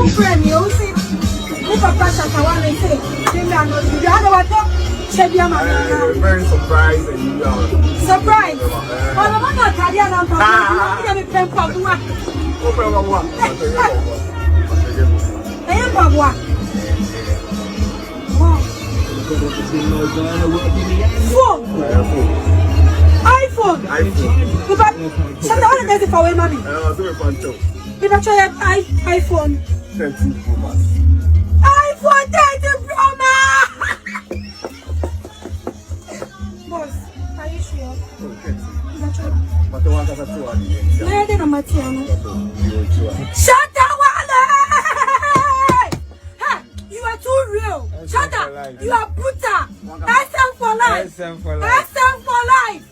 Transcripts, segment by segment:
friend, you see, who Papa Shatta Wale say, you are the one. Very surprised and you are surprised. Oh, the man not Italian and Papa. You can be Papa. iPhone. Shatta Wale does it for way, mommy. If I try iPhone 13 Pro Max. iPhone 13 Pro Max. Boss, are you sure? But the one that's a 2 Shatta Wale! Hey, you are too real. Shatta, you are brutal. SM for life. SM for life.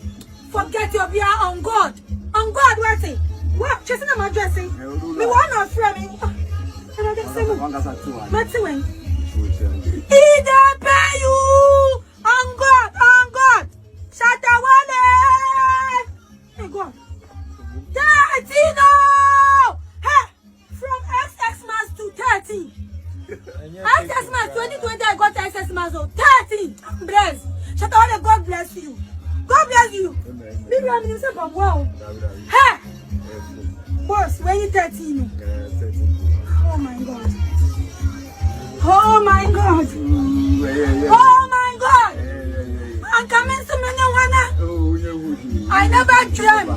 Forget your beer on God. On God, where's it? What? Chasing them addressing. Me want to friend me. Either pay you. On God. Shatta Wale. Hey, God. 13 no! Hey! From XX Mass to 13. XX Mass 2020 I got XX Mass 13. I'm blessed. Shatta Wale, God bless you. God bless you. Maybe I'm in the wow. Hey! Boss, when you 13? Oh my God. Oh my God. Oh my God. I'm coming to Menawana. I never dreamt.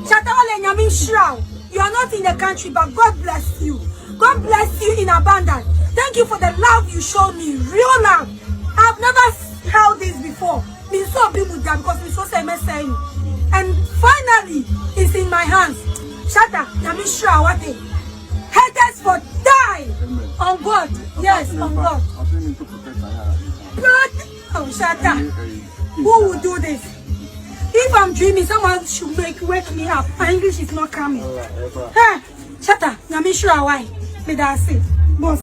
Shatta Wale, you are not in the country, but God bless you. God bless you in abundance. Thank you for the love you showed me. Real love. I've never held this before. Because and finally, it's in my hands. Shatta, haters for die. On God. Yes, on God. But, oh, Shatta, who will do this? If I'm dreaming, someone should wake me up. My English is not coming. Hey, Shatta, why? May I say, boss.